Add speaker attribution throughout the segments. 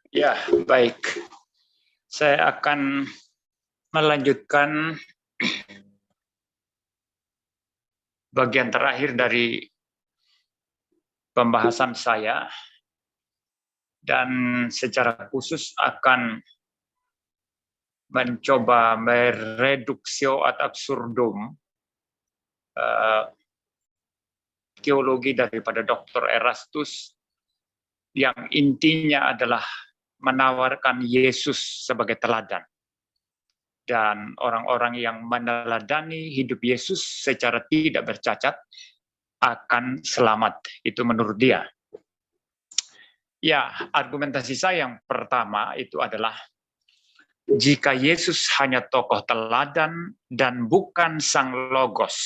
Speaker 1: Ya, baik. Saya akan melanjutkan bagian terakhir dari pembahasan saya dan secara khusus akan mencoba mereduksio ad absurdum teologi daripada Dr. Erastus yang intinya adalah menawarkan Yesus sebagai teladan. Dan orang-orang yang meneladani hidup Yesus secara tidak bercacat akan selamat. Itu menurut dia. Ya, argumentasi saya yang pertama itu adalah jika Yesus hanya tokoh teladan dan bukan sang logos,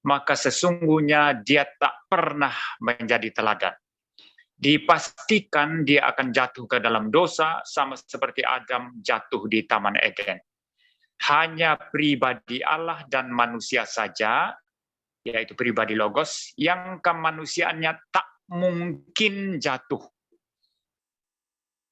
Speaker 1: maka sesungguhnya dia tak pernah menjadi teladan. Dipastikan dia akan jatuh ke dalam dosa sama seperti Adam jatuh di Taman Eden. Hanya pribadi Allah dan manusia saja, yaitu pribadi logos, yang kemanusiaannya tak mungkin jatuh.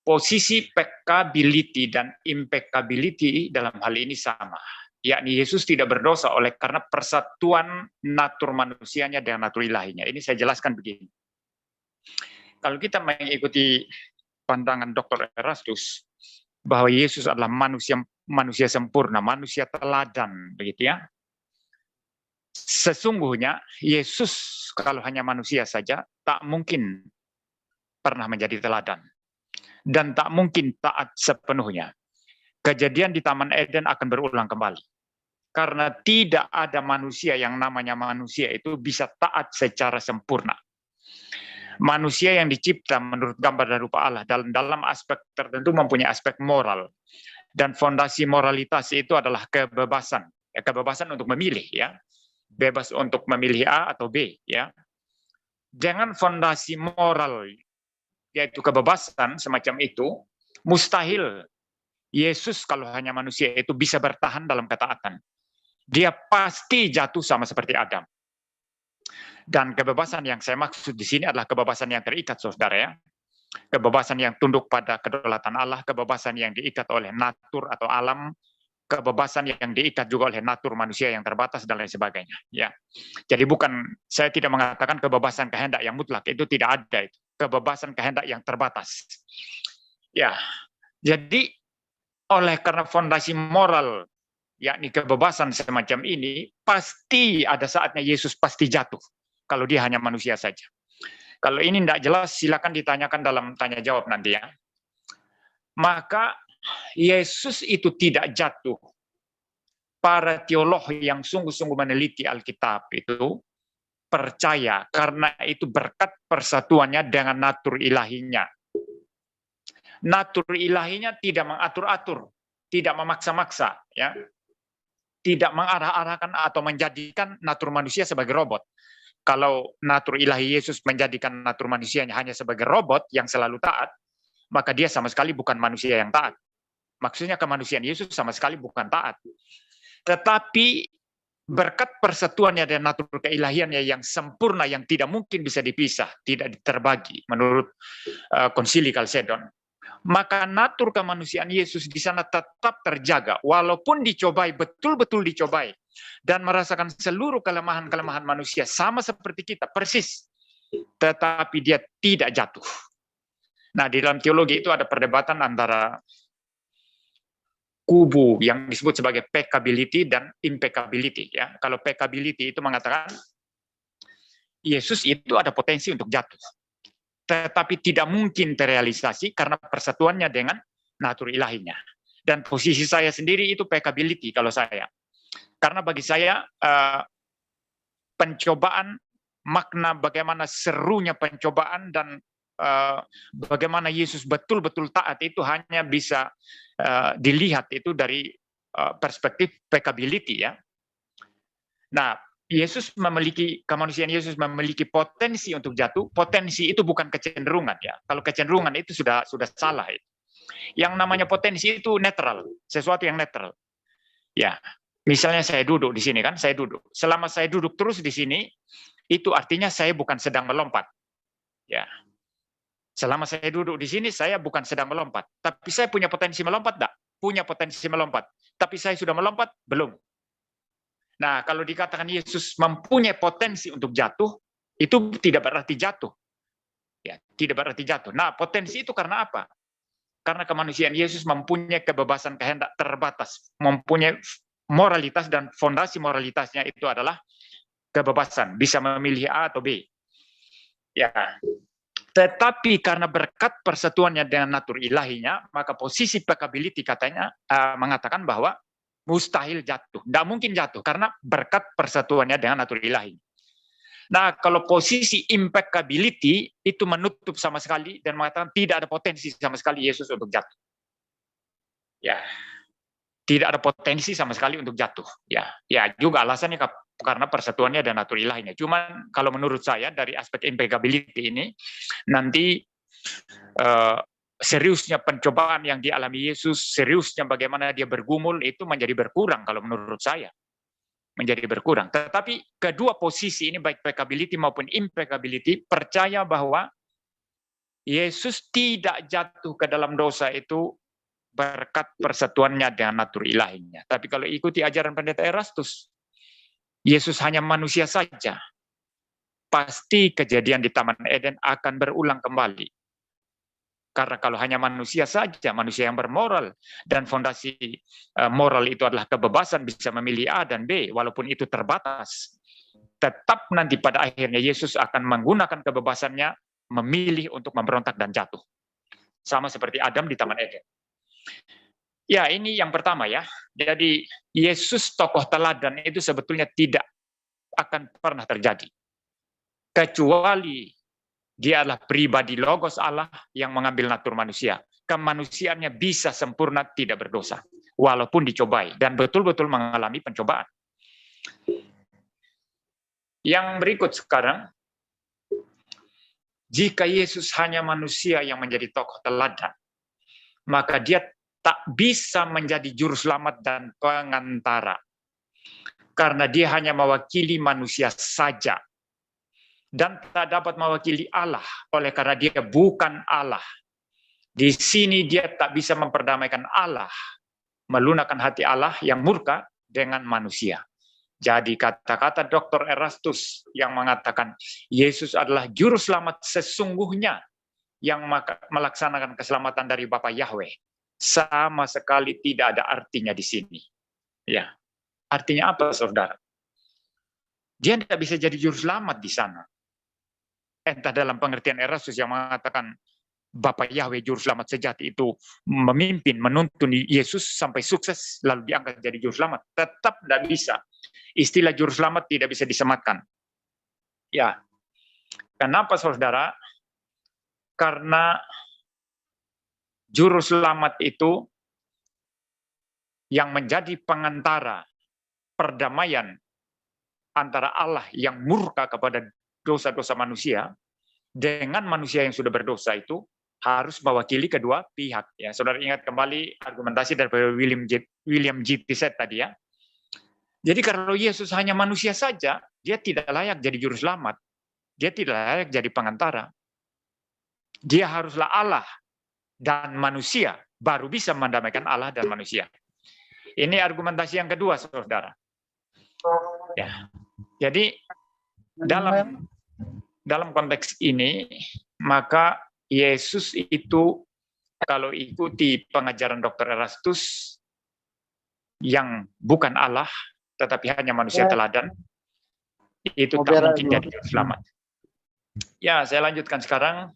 Speaker 1: Posisi peccability dan impeccability dalam hal ini sama, yakni Yesus tidak berdosa oleh karena persatuan natur manusianya dengan natur ilahinya. Ini saya jelaskan begini. Kalau kita mengikuti pandangan Dr. Erastus bahwa Yesus adalah manusia sempurna, manusia teladan, begitu ya. Sesungguhnya Yesus kalau hanya manusia saja tak mungkin pernah menjadi teladan dan tak mungkin taat sepenuhnya. Kejadian di Taman Eden akan berulang kembali. Karena tidak ada manusia yang namanya manusia itu bisa taat secara sempurna. Manusia yang dicipta menurut gambar dan rupa Allah dalam aspek tertentu mempunyai aspek moral. Dan fondasi moralitas itu adalah kebebasan. Ya, kebebasan untuk memilih, ya. Bebas untuk memilih A atau B, ya. Jangan fondasi moral, yaitu kebebasan semacam itu, mustahil Yesus kalau hanya manusia itu bisa bertahan dalam ketaatan. Dia pasti jatuh sama seperti Adam. Dan kebebasan yang saya maksud di sini adalah kebebasan yang terikat, saudara ya. Kebebasan yang tunduk pada kedaulatan Allah, kebebasan yang diikat oleh natur atau alam, kebebasan yang diikat juga oleh natur manusia yang terbatas dan lain sebagainya. Ya, jadi saya tidak mengatakan kebebasan kehendak yang mutlak, itu tidak ada. Kebebasan kehendak yang terbatas. Ya, jadi oleh karena fondasi moral, yakni kebebasan semacam ini, pasti ada saatnya Yesus pasti jatuh. Kalau dia hanya manusia saja. Kalau ini tidak jelas, silakan ditanyakan dalam tanya jawab nanti ya. Maka Yesus itu tidak jatuh. Para teolog yang sungguh-sungguh meneliti Alkitab itu percaya karena itu berkat persatuannya dengan natur ilahinya. Natur ilahinya tidak mengatur-atur, tidak memaksa-maksa, ya. Tidak mengarah-arahkan atau menjadikan natur manusia sebagai robot. Kalau natur ilahi Yesus menjadikan natur manusianya hanya sebagai robot yang selalu taat, maka dia sama sekali bukan manusia yang taat. Maksudnya kemanusiaan Yesus sama sekali bukan taat. Tetapi berkat persatuannya dan natur keilahiannya yang sempurna, yang tidak mungkin bisa dipisah, tidak terbagi menurut Konsili Kalsedon, maka natur kemanusiaan Yesus di sana tetap terjaga, walaupun dicobai, betul-betul dicobai, dan merasakan seluruh kelemahan-kelemahan manusia sama seperti kita persis, tetapi dia tidak jatuh. Nah, di dalam teologi itu ada perdebatan antara kubu yang disebut sebagai peccability dan impeccability, ya. Kalau peccability itu mengatakan Yesus itu ada potensi untuk jatuh, tetapi tidak mungkin terrealisasi karena persatuannya dengan natur ilahinya. Dan posisi saya sendiri itu peccability kalau saya. Karena bagi saya pencobaan, makna bagaimana serunya pencobaan dan bagaimana Yesus betul-betul taat itu hanya bisa dilihat itu dari perspektif peccability, ya. Nah, kemanusiaan Yesus memiliki potensi untuk jatuh. Potensi itu bukan kecenderungan, ya. Kalau kecenderungan itu sudah salah. Itu. Yang namanya potensi itu netral, sesuatu yang netral. Ya, misalnya saya duduk di sini kan, saya duduk. Selama saya duduk terus di sini, itu artinya saya bukan sedang melompat. Ya. Selama saya duduk di sini, saya bukan sedang melompat. Tapi saya punya potensi melompat, enggak? Punya potensi melompat. Tapi saya sudah melompat? Belum. Nah, kalau dikatakan Yesus mempunyai potensi untuk jatuh, itu tidak berarti jatuh. Ya, tidak berarti jatuh. Nah, potensi itu karena apa? Karena kemanusiaan Yesus mempunyai kebebasan kehendak terbatas. Mempunyai moralitas, dan fondasi moralitasnya itu adalah kebebasan. Bisa memilih A atau B. Ya. Tetapi karena berkat persatuannya dengan natur ilahinya, maka posisi peccability katanya mengatakan bahwa mustahil jatuh. Tidak mungkin jatuh, karena berkat persatuannya dengan natur ilahi. Nah, kalau posisi impeccability itu menutup sama sekali dan mengatakan tidak ada potensi sama sekali Yesus untuk jatuh. Ya, tidak ada potensi sama sekali untuk jatuh. Ya juga alasannya karena persatuannya dan natur ilahinya. Cuman kalau menurut saya dari aspek impeccability ini, nanti seriusnya pencobaan yang dialami Yesus, seriusnya bagaimana dia bergumul, itu menjadi berkurang kalau menurut saya. Menjadi berkurang. Tetapi kedua posisi ini, baik peccability maupun impeccability, percaya bahwa Yesus tidak jatuh ke dalam dosa itu berkat persatuannya dengan natur ilahinya. Tapi kalau ikuti ajaran pendeta Erastus, Yesus hanya manusia saja. Pasti kejadian di Taman Eden akan berulang kembali. Karena kalau hanya manusia saja, manusia yang bermoral, dan fondasi moral itu adalah kebebasan, bisa memilih A dan B, walaupun itu terbatas, tetap nanti pada akhirnya Yesus akan menggunakan kebebasannya, memilih untuk memberontak dan jatuh. Sama seperti Adam di Taman Eden. Ya, ini yang pertama ya. Jadi, Yesus tokoh teladan itu sebetulnya tidak akan pernah terjadi. Kecuali dia adalah pribadi logos Allah yang mengambil natur manusia. Kemanusiaannya bisa sempurna, tidak berdosa. Walaupun dicobai. Dan betul-betul mengalami pencobaan. Yang berikut sekarang, jika Yesus hanya manusia yang menjadi tokoh teladan, maka dia tak bisa menjadi juru selamat dan pengantara. Karena dia hanya mewakili manusia saja. Dan tak dapat mewakili Allah, oleh karena dia bukan Allah. Di sini dia tak bisa memperdamaikan Allah, melunakkan hati Allah yang murka dengan manusia. Jadi kata-kata Dr. Erastus yang mengatakan Yesus adalah juru selamat sesungguhnya yang melaksanakan keselamatan dari Bapa Yahweh, sama sekali tidak ada artinya di sini. Ya, artinya apa, saudara? Dia tidak bisa jadi juru selamat di sana. Entah dalam pengertian Erastus yang mengatakan Bapa Yahweh juru selamat sejati itu memimpin, menuntun Yesus sampai sukses, lalu diangkat jadi juru selamat. Tetap tidak bisa. Istilah juru selamat tidak bisa disematkan. Ya, kenapa saudara? Karena juru selamat itu yang menjadi pengantara perdamaian antara Allah yang murka kepada dosa-dosa manusia dengan manusia yang sudah berdosa itu harus mewakili kedua pihak. Ya, saudara ingat kembali argumentasi dari William G. Piset tadi ya. Jadi kalau Yesus hanya manusia saja, dia tidak layak jadi juru selamat. Dia tidak layak jadi pengantara. Dia haruslah Allah dan manusia, baru bisa mendamaikan Allah dan manusia. Ini argumentasi yang kedua, saudara. Ya. Jadi dalam konteks ini, maka Yesus itu kalau ikuti pengajaran Dr. Erastus yang bukan Allah, tetapi hanya manusia teladan, itu tak mungkin jadi juru selamat. Ya, saya lanjutkan sekarang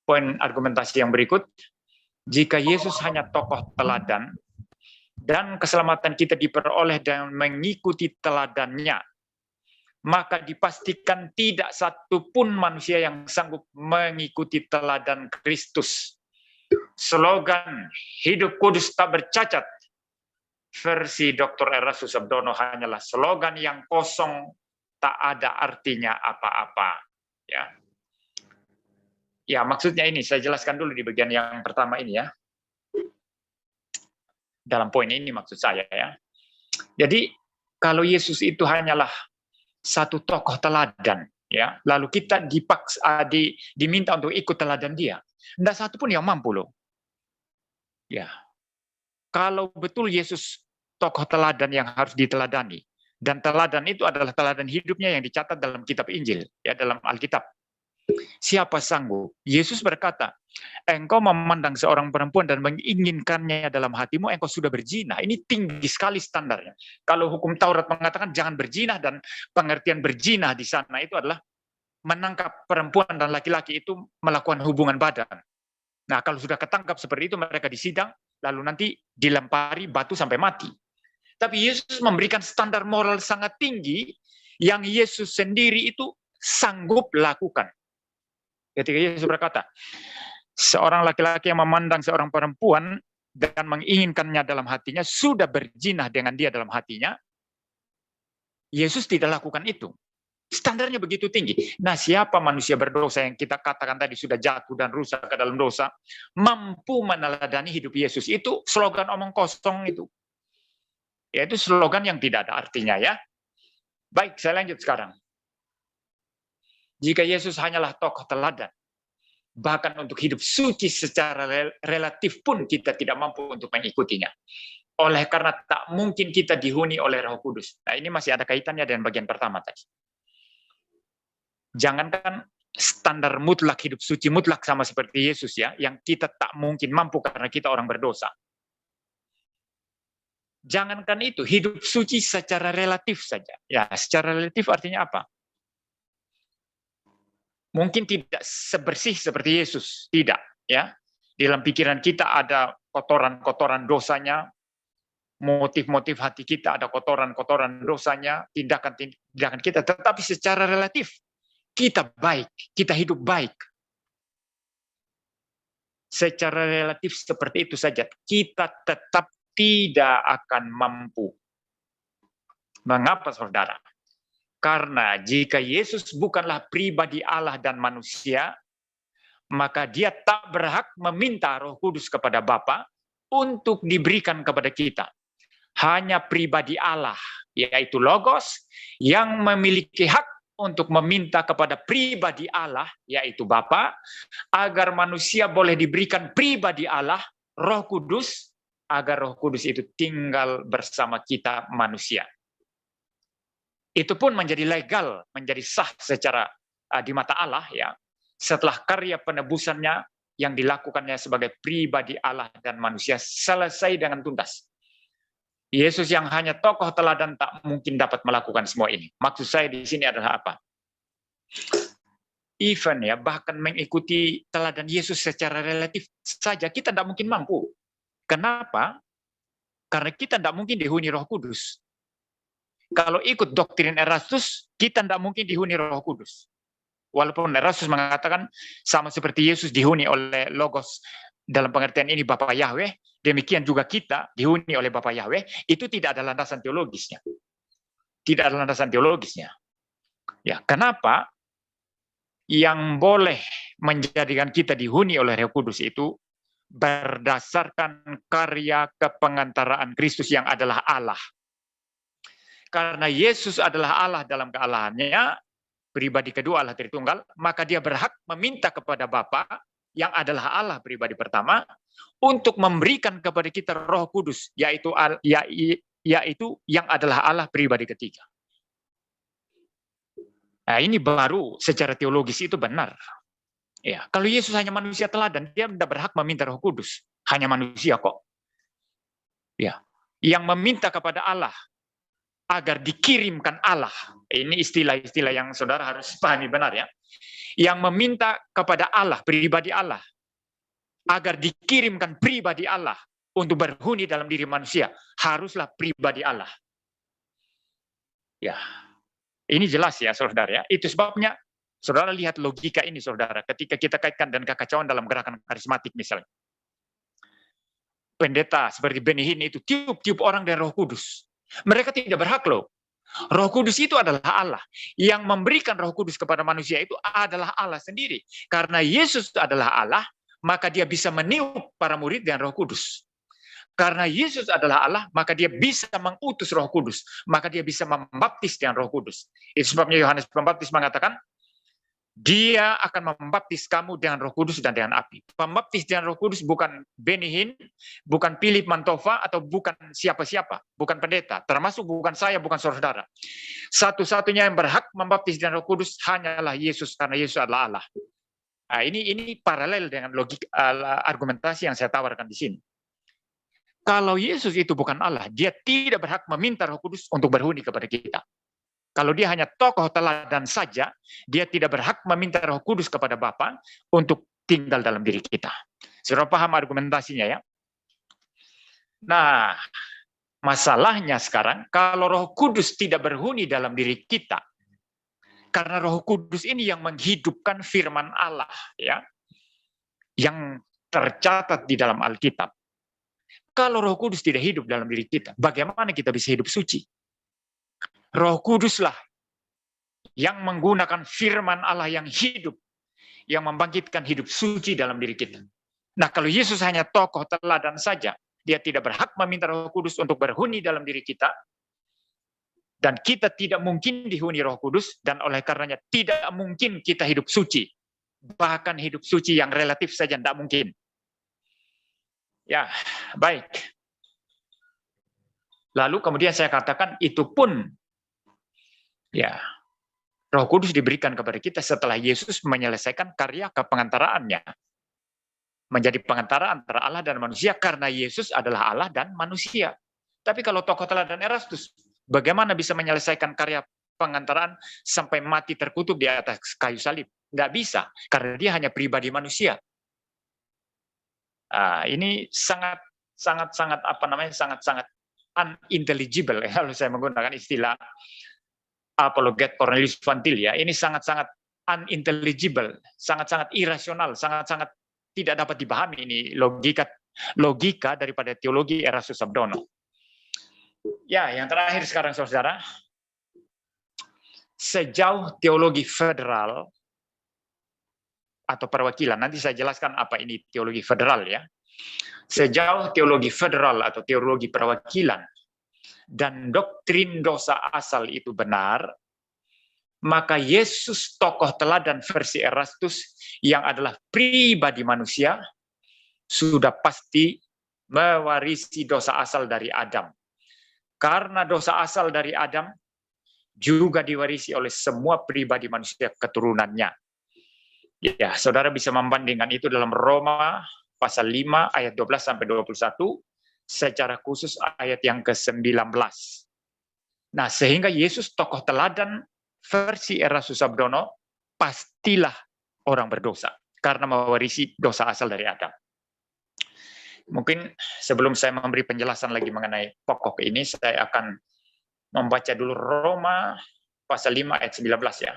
Speaker 1: poin argumentasi yang berikut. Jika Yesus hanya tokoh teladan, dan keselamatan kita diperoleh dengan mengikuti teladannya, maka dipastikan tidak satupun manusia yang sanggup mengikuti teladan Kristus. Slogan hidup kudus tak bercacat versi Dr. Erastus Sabdono hanyalah slogan yang kosong, tak ada artinya apa-apa. Ya, maksudnya ini saya jelaskan dulu di bagian yang pertama ini ya. Dalam poin ini maksud saya ya. Jadi kalau Yesus itu hanyalah satu tokoh teladan, ya, lalu kita diminta untuk ikut teladan dia. Tidak satu pun yang mampu loh. Ya, kalau betul Yesus tokoh teladan yang harus diteladani, dan teladan itu adalah teladan hidupnya yang dicatat dalam kitab Injil, ya, dalam Alkitab. Siapa sanggup? Yesus berkata, engkau memandang seorang perempuan dan menginginkannya dalam hatimu, engkau sudah berzina. Ini tinggi sekali standarnya. Kalau hukum Taurat mengatakan jangan berzina, dan pengertian berzina di sana itu adalah menangkap perempuan dan laki-laki itu melakukan hubungan badan. Nah, kalau sudah ketangkap seperti itu, mereka disidang, lalu nanti dilempari batu sampai mati. Tapi Yesus memberikan standar moral sangat tinggi yang Yesus sendiri itu sanggup lakukan. Ketika Yesus berkata, seorang laki-laki yang memandang seorang perempuan dan menginginkannya dalam hatinya, sudah berzina dengan dia dalam hatinya, Yesus tidak lakukan itu. Standarnya begitu tinggi. Nah, siapa manusia berdosa yang kita katakan tadi sudah jatuh dan rusak ke dalam dosa, mampu meneladani hidup Yesus? Itu slogan omong kosong itu. Ya, itu slogan yang tidak ada artinya, ya. Baik, saya lanjut sekarang. Jika Yesus hanyalah tokoh teladan, bahkan untuk hidup suci secara relatif pun kita tidak mampu untuk mengikutinya. Oleh karena tak mungkin kita dihuni oleh Roh Kudus. Nah, ini masih ada kaitannya dengan bagian pertama tadi. Jangankan standar mutlak, hidup suci mutlak sama seperti Yesus, ya, yang kita tak mungkin mampu karena kita orang berdosa. Jangankan itu, hidup suci secara relatif saja. Ya, secara relatif artinya apa? Mungkin tidak sebersih seperti Yesus, tidak, ya. Dalam pikiran kita ada kotoran-kotoran dosanya, motif-motif hati kita ada kotoran-kotoran dosanya, tindakan kita, tetapi secara relatif kita baik, kita hidup baik. Secara relatif seperti itu saja, kita tetap tidak akan mampu. Mengapa, saudara? Karena jika Yesus bukanlah pribadi Allah dan manusia, maka dia tak berhak meminta Roh Kudus kepada Bapa untuk diberikan kepada kita. Hanya pribadi Allah, yaitu Logos, yang memiliki hak untuk meminta kepada pribadi Allah, yaitu Bapa, agar manusia boleh diberikan pribadi Allah, Roh Kudus, agar Roh Kudus itu tinggal bersama kita manusia. Itu pun menjadi legal, menjadi sah secara di mata Allah, ya, setelah karya penebusannya yang dilakukannya sebagai pribadi Allah dan manusia selesai dengan tuntas. Yesus yang hanya tokoh teladan tak mungkin dapat melakukan semua ini. Maksud saya di sini adalah apa? Even, ya, bahkan mengikuti teladan Yesus secara relatif saja kita tidak mungkin mampu. Kenapa? Karena kita tidak mungkin dihuni Roh Kudus. Kalau ikut doktrin Erastus, kita tidak mungkin dihuni Roh Kudus. Walaupun Erastus mengatakan sama seperti Yesus dihuni oleh Logos, dalam pengertian ini Bapa Yahweh, demikian juga kita dihuni oleh Bapa Yahweh, itu tidak ada landasan teologisnya. Tidak ada landasan teologisnya. Ya, kenapa? Yang boleh menjadikan kita dihuni oleh Roh Kudus itu berdasarkan karya kepengantaraan Kristus yang adalah Allah. Karena Yesus adalah Allah dalam kealahannya, pribadi kedua Allah Tritunggal, maka dia berhak meminta kepada Bapa yang adalah Allah pribadi pertama untuk memberikan kepada kita Roh Kudus, yaitu yang adalah Allah pribadi ketiga. Nah, ini baru secara teologis itu benar. Ya, kalau Yesus hanya manusia teladan, dia tidak berhak meminta Roh Kudus. Hanya manusia kok. Ya, yang meminta kepada Allah agar dikirimkan Allah. Ini istilah-istilah yang saudara harus pahami benar, ya. Yang meminta kepada Allah, pribadi Allah, agar dikirimkan pribadi Allah untuk berhuni dalam diri manusia, haruslah pribadi Allah. Ya, ini jelas, ya, saudara, ya. Itu sebabnya saudara lihat logika ini, saudara, ketika kita kaitkan dan kekacauan dalam gerakan karismatik misalnya. Pendeta seperti Benny Hinn itu tiup-tiup orang dari Roh Kudus. Mereka tidak berhak loh. Roh Kudus itu adalah Allah. Yang memberikan Roh Kudus kepada manusia itu adalah Allah sendiri. Karena Yesus adalah Allah, maka dia bisa meniup para murid dengan Roh Kudus. Karena Yesus adalah Allah, maka dia bisa mengutus Roh Kudus. Maka dia bisa membaptis dengan Roh Kudus. Itu sebabnya Yohanes Pembaptis mengatakan, Dia akan membaptis kamu dengan Roh Kudus dan dengan api. Pembaptis dengan Roh Kudus bukan Benny Hinn, bukan Philip Mantova, atau bukan siapa-siapa, bukan pendeta, termasuk bukan saya, bukan saudara. Satu-satunya yang berhak membaptis dengan Roh Kudus hanyalah Yesus, karena Yesus adalah Allah. Nah, ini paralel dengan logik argumentasi yang saya tawarkan di sini. Kalau Yesus itu bukan Allah, dia tidak berhak meminta Roh Kudus untuk berhuni kepada kita. Kalau dia hanya tokoh teladan saja, dia tidak berhak meminta Roh Kudus kepada Bapa untuk tinggal dalam diri kita. Sudah paham argumentasinya ya? Nah, masalahnya sekarang, kalau Roh Kudus tidak berhuni dalam diri kita, karena Roh Kudus ini yang menghidupkan firman Allah, ya, yang tercatat di dalam Alkitab. Kalau Roh Kudus tidak hidup dalam diri kita, bagaimana kita bisa hidup suci? Roh Kuduslah yang menggunakan firman Allah yang hidup, yang membangkitkan hidup suci dalam diri kita. Nah, kalau Yesus hanya tokoh teladan saja, dia tidak berhak meminta Roh Kudus untuk berhuni dalam diri kita, dan kita tidak mungkin dihuni Roh Kudus, dan oleh karenanya tidak mungkin kita hidup suci. Bahkan hidup suci yang relatif saja tidak mungkin. Ya, baik. Lalu kemudian saya katakan itu pun, ya, Roh Kudus diberikan kepada kita setelah Yesus menyelesaikan karya kepengantaraannya. Menjadi pengantara antara Allah dan manusia karena Yesus adalah Allah dan manusia. Tapi kalau tokoh teladan Erastus, bagaimana bisa menyelesaikan karya pengantaraan sampai mati terkutuk di atas kayu salib? Nggak bisa, karena dia hanya pribadi manusia. Ini sangat unintelligible ya, kalau saya menggunakan istilah apologet Cornelius Van Til ya. Ini sangat-sangat unintelligible, sangat-sangat irasional, sangat-sangat tidak dapat dipahami. Ini logika daripada teologi Erastus Sabdono. Ya, yang terakhir sekarang saudara, sejauh teologi federal atau perwakilan, nanti saya jelaskan apa ini teologi federal ya. Sejauh teologi federal atau teologi perwakilan dan doktrin dosa asal itu benar, maka Yesus tokoh teladan versi Erastus yang adalah pribadi manusia sudah pasti mewarisi dosa asal dari Adam. Karena dosa asal dari Adam juga diwarisi oleh semua pribadi manusia keturunannya. Ya, saudara bisa membandingkan itu dalam Roma pasal 5 ayat 12 sampai 21, secara khusus ayat yang ke-19. Nah, sehingga Yesus tokoh teladan versi Erastus Sabdono pastilah orang berdosa karena mewarisi dosa asal dari Adam. Mungkin sebelum saya memberi penjelasan lagi mengenai pokok ini, saya akan membaca dulu Roma pasal 5 ayat 19 ya.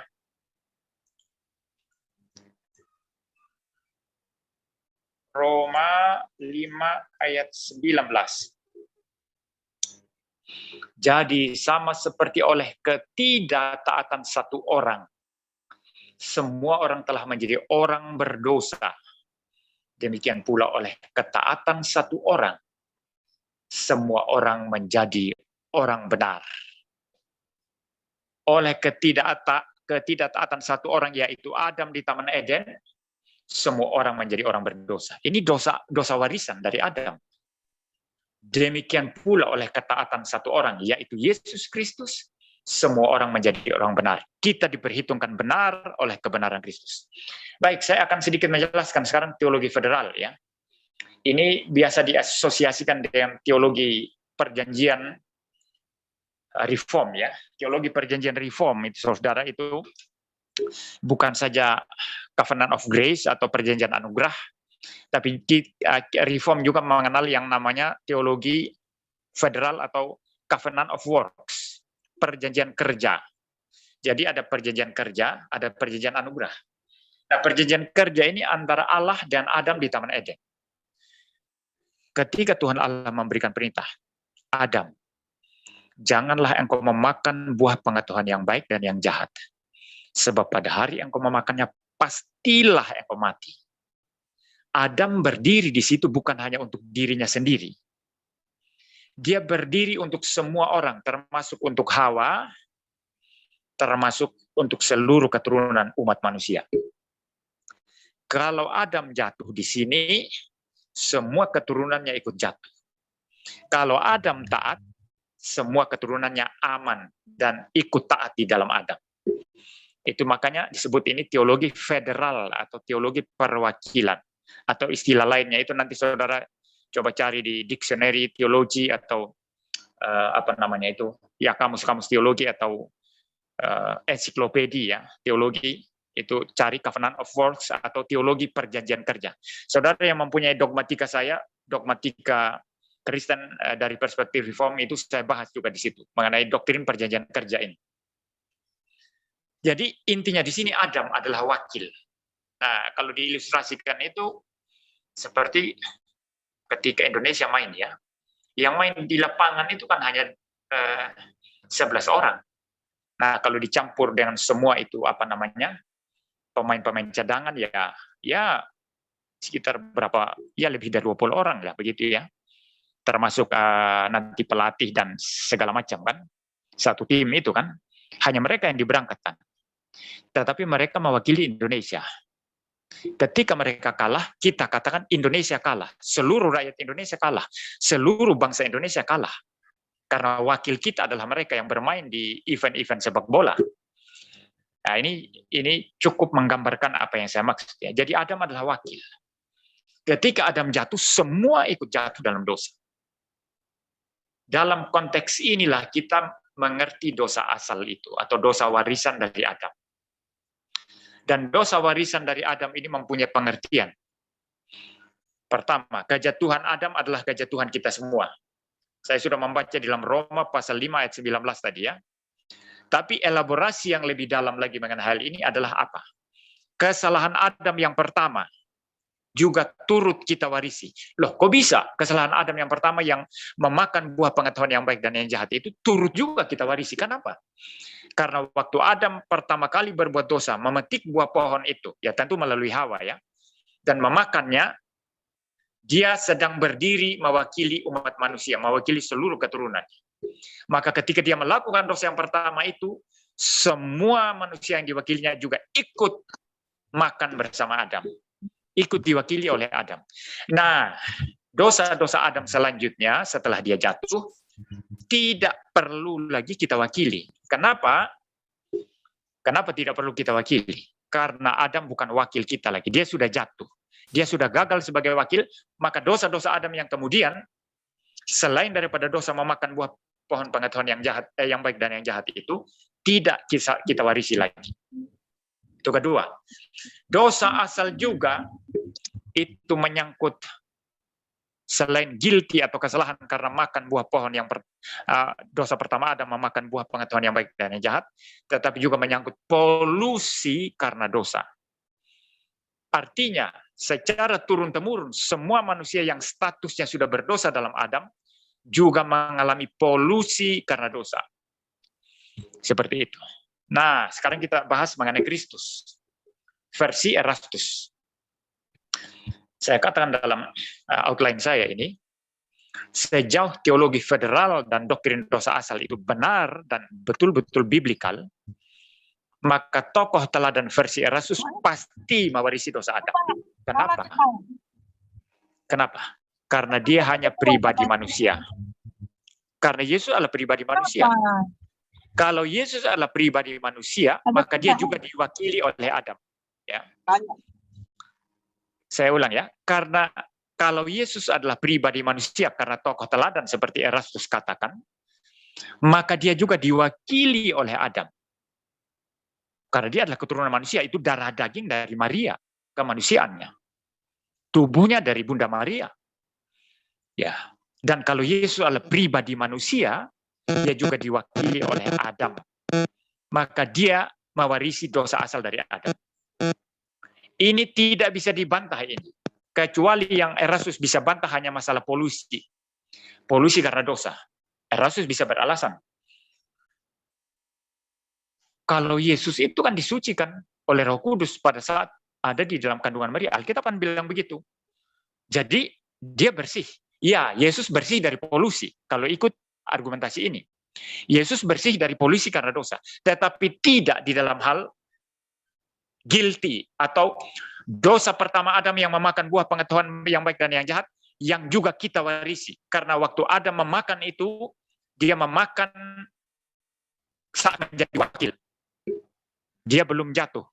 Speaker 1: Roma 5 ayat 19. Jadi sama seperti oleh ketidaktaatan satu orang, semua orang telah menjadi orang berdosa. Demikian pula oleh ketaatan satu orang, semua orang menjadi orang benar. Oleh ketidaktaatan satu orang, yaitu Adam di Taman Eden, semua orang menjadi orang berdosa. Ini dosa warisan dari Adam. Demikian pula oleh ketaatan satu orang, yaitu Yesus Kristus, semua orang menjadi orang benar. Kita diperhitungkan benar oleh kebenaran Kristus. Baik, saya akan sedikit menjelaskan sekarang teologi federal ya. Ini biasa diasosiasikan dengan teologi perjanjian reform ya. Teologi perjanjian reform itu saudara itu bukan saja covenant of grace atau perjanjian anugerah, tapi reform juga mengenal yang namanya teologi federal atau covenant of works, perjanjian kerja. Jadi ada perjanjian kerja, ada perjanjian anugerah. Nah, perjanjian kerja ini antara Allah dan Adam di Taman Eden. Ketika Tuhan Allah memberikan perintah, Adam, janganlah engkau memakan buah pengetahuan yang baik dan yang jahat. Sebab pada hari engkau memakannya, pastilah engkau mati. Adam berdiri di situ bukan hanya untuk dirinya sendiri. Dia berdiri untuk semua orang, termasuk untuk Hawa, termasuk untuk seluruh keturunan umat manusia. Kalau Adam jatuh di sini, semua keturunannya ikut jatuh. Kalau Adam taat, semua keturunannya aman dan ikut taat di dalam Adam. Itu makanya disebut ini teologi federal atau teologi perwakilan. Atau istilah lainnya itu nanti saudara coba cari di dictionary teologi atau apa namanya itu, ya kamus-kamus teologi atau ensiklopedia teologi, itu cari Covenant of Works atau teologi perjanjian kerja. Saudara yang mempunyai dogmatika saya, dogmatika Kristen dari perspektif reform, itu saya bahas juga di situ mengenai doktrin perjanjian kerja ini. Jadi intinya di sini Adam adalah wakil. Nah, kalau diilustrasikan itu seperti ketika Indonesia main ya, yang main di lapangan itu kan hanya 11 orang. Nah, kalau dicampur dengan semua itu apa namanya, pemain-pemain cadangan ya sekitar berapa, ya lebih dari 20 orang lah begitu ya, termasuk nanti pelatih dan segala macam kan, satu tim itu kan hanya mereka yang diberangkatkan, tetapi mereka mewakili Indonesia. Ketika mereka kalah, kita katakan Indonesia kalah, seluruh rakyat Indonesia kalah, seluruh bangsa Indonesia kalah. Karena wakil kita adalah mereka yang bermain di event-event sepak bola. Nah, ini cukup menggambarkan apa yang saya maksud. Ya. Jadi Adam adalah wakil. Ketika Adam jatuh, semua ikut jatuh dalam dosa. Dalam konteks inilah kita mengerti dosa asal itu, atau dosa warisan dari Adam. Dan dosa warisan dari Adam ini mempunyai pengertian. Pertama, kejatuhan Adam adalah kejatuhan kita semua. Saya sudah membaca di dalam Roma pasal 5 ayat 19 tadi ya. Tapi elaborasi yang lebih dalam lagi mengenai hal ini adalah apa? Kesalahan Adam yang pertama juga turut kita warisi. Loh, kok bisa kesalahan Adam yang pertama yang memakan buah pengetahuan yang baik dan yang jahat itu turut juga kita warisi? Kenapa? Karena waktu Adam pertama kali berbuat dosa, memetik buah pohon itu, ya tentu melalui Hawa ya, dan memakannya, dia sedang berdiri mewakili umat manusia, mewakili seluruh keturunan. Maka ketika dia melakukan dosa yang pertama itu, semua manusia yang diwakilinya juga ikut makan bersama Adam. Ikut diwakili oleh Adam. Nah, dosa-dosa Adam selanjutnya setelah dia jatuh, tidak perlu lagi kita wakili. Kenapa? Kenapa tidak perlu kita wakili? Karena Adam bukan wakil kita lagi. Dia sudah jatuh. Dia sudah gagal sebagai wakil, maka dosa-dosa Adam yang kemudian, selain daripada dosa memakan buah pohon pengetahuan yang jahat, yang baik dan yang jahat itu, tidak kita warisi lagi. Itu kedua. Dosa asal juga itu menyangkut selain guilty atau kesalahan karena makan buah pohon yang dosa pertama Adam memakan buah pengetahuan yang baik dan yang jahat, tetapi juga menyangkut polusi karena dosa. Artinya, secara turun-temurun, semua manusia yang statusnya sudah berdosa dalam Adam juga mengalami polusi karena dosa. Seperti itu. Nah, sekarang kita bahas mengenai Kristus. Versi Erastus. Saya katakan dalam outline saya ini, sejauh teologi federal dan doktrin dosa asal itu benar dan betul-betul biblikal, maka tokoh teladan versi Erastus pasti mewarisi dosa Adam. Kenapa? Kenapa? Karena dia hanya pribadi manusia. Karena Yesus adalah pribadi manusia. Kalau Yesus adalah pribadi manusia, maka dia juga diwakili oleh Adam. Ya. Saya ulang ya, karena kalau Yesus adalah pribadi manusia, karena tokoh teladan seperti Erastus katakan, maka dia juga diwakili oleh Adam. Karena dia adalah keturunan manusia, itu darah daging dari Maria, kemanusiaannya. Tubuhnya dari Bunda Maria. Ya. Dan kalau Yesus adalah pribadi manusia, dia juga diwakili oleh Adam. Maka dia mewarisi dosa asal dari Adam. Ini tidak bisa dibantah ini. Kecuali yang Erastus bisa bantah hanya masalah polusi. Polusi karena dosa. Erastus bisa beralasan. Kalau Yesus itu kan disucikan oleh Roh Kudus pada saat ada di dalam kandungan Maria. Alkitab kan bilang begitu. Jadi dia bersih. Ya, Yesus bersih dari polusi kalau ikut argumentasi ini. Yesus bersih dari polusi karena dosa, tetapi tidak di dalam hal guilty atau dosa pertama Adam yang memakan buah pengetahuan yang baik dan yang jahat, yang juga kita warisi. Karena waktu Adam memakan itu, dia memakan saat menjadi wakil. Dia belum jatuh.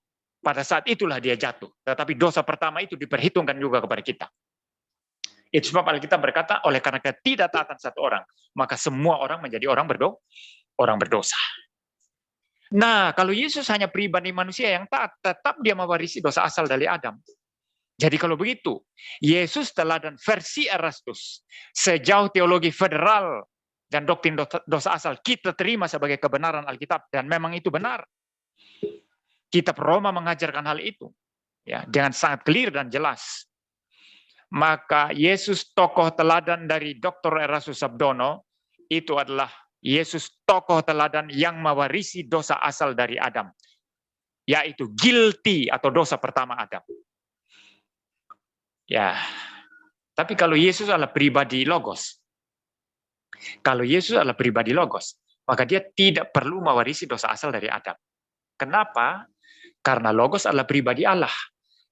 Speaker 1: Pada saat itulah dia jatuh. Tetapi dosa pertama itu diperhitungkan juga kepada kita. Itu sebab Alkitab berkata, oleh karena ketidaktaatan satu orang, maka semua orang menjadi orang berdosa. Nah, kalau Yesus hanya pribadi manusia yang taat, tetap dia mewarisi dosa asal dari Adam. Jadi kalau begitu, Yesus teladan versi Erastus, sejauh teologi federal dan doktrin dosa asal kita terima sebagai kebenaran Alkitab, dan memang itu benar. Kitab Roma mengajarkan hal itu, ya, dengan sangat clear dan jelas. Maka Yesus tokoh teladan dari Dr. Erastus Sabdono itu adalah Yesus tokoh teladan yang mewarisi dosa asal dari Adam, yaitu guilty atau dosa pertama Adam. Ya, tapi kalau Yesus adalah pribadi logos, maka dia tidak perlu mewarisi dosa asal dari Adam. Kenapa? Karena logos adalah pribadi Allah.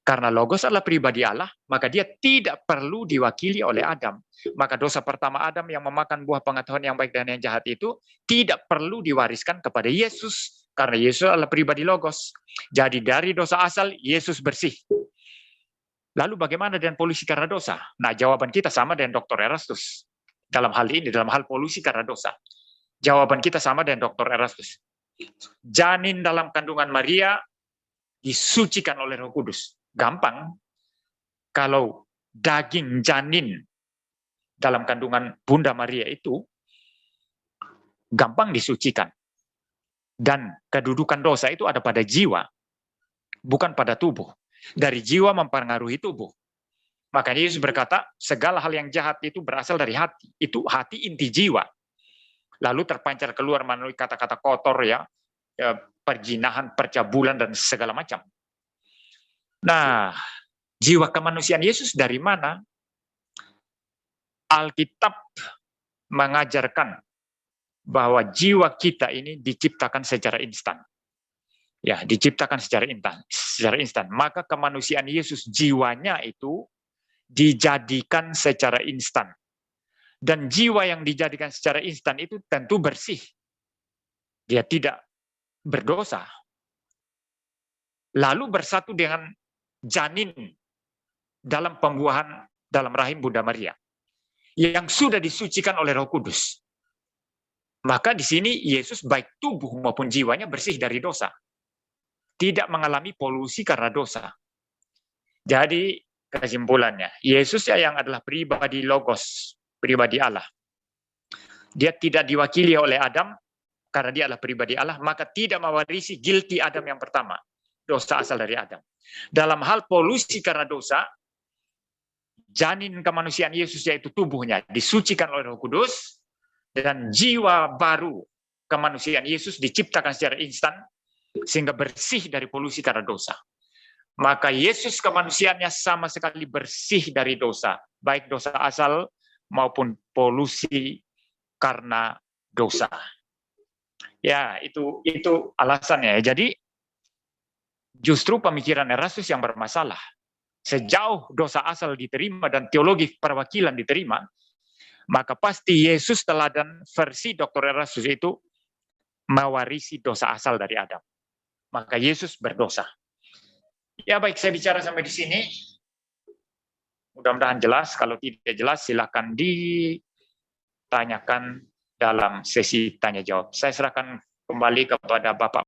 Speaker 1: Karena logos adalah pribadi Allah, maka dia tidak perlu diwakili oleh Adam. Maka dosa pertama Adam yang memakan buah pengetahuan yang baik dan yang jahat itu tidak perlu diwariskan kepada Yesus. Karena Yesus adalah pribadi logos. Jadi dari dosa asal, Yesus bersih. Lalu bagaimana dengan polusi karena dosa? Nah, jawaban kita sama dengan Dr. Erastus. Dalam hal ini, dalam hal polusi karena dosa. Jawaban kita sama dengan Dr. Erastus. Janin dalam kandungan Maria disucikan oleh Roh Kudus. Gampang. Kalau daging janin dalam kandungan Bunda Maria itu gampang disucikan. Dan kedudukan dosa itu ada pada jiwa, bukan pada tubuh. Dari jiwa mempengaruhi tubuh. Makanya Yesus berkata, segala hal yang jahat itu berasal dari hati. Itu hati inti jiwa. Lalu terpancar keluar melalui kata-kata kotor, ya, perjinahan, percabulan, dan segala macam. Nah, jiwa kemanusiaan Yesus dari mana? Alkitab mengajarkan bahwa jiwa kita ini diciptakan secara instan. Ya, diciptakan secara instan. Maka kemanusiaan Yesus, jiwanya itu dijadikan secara instan. Dan jiwa yang dijadikan secara instan itu tentu bersih. Dia tidak berdosa. Lalu bersatu dengan janin dalam pembuahan dalam rahim Bunda Maria yang sudah disucikan oleh Roh Kudus. Maka di sini Yesus baik tubuh maupun jiwanya bersih dari dosa. Tidak mengalami polusi karena dosa. Jadi kesimpulannya, Yesus yang adalah pribadi logos, pribadi Allah. Dia tidak diwakili oleh Adam karena dia adalah pribadi Allah, maka tidak mewarisi guilty Adam yang pertama. Dosa asal dari Adam. Dalam hal polusi karena dosa, janin kemanusiaan Yesus yaitu tubuhnya disucikan oleh Roh Kudus, dan jiwa baru kemanusiaan Yesus diciptakan secara instan sehingga bersih dari polusi karena dosa. Maka Yesus kemanusiaannya sama sekali bersih dari dosa, baik dosa asal maupun polusi karena dosa. Ya, itu alasannya. Jadi justru pemikiran Erastus yang bermasalah. Sejauh dosa asal diterima dan teologi perwakilan diterima, maka pasti Yesus teladan versi Dr. Erastus itu mewarisi dosa asal dari Adam. Maka Yesus berdosa. Ya baik, saya bicara sampai di sini. Mudah-mudahan jelas. Kalau tidak jelas, silakan ditanyakan dalam sesi tanya jawab. Saya serahkan kembali kepada Bapak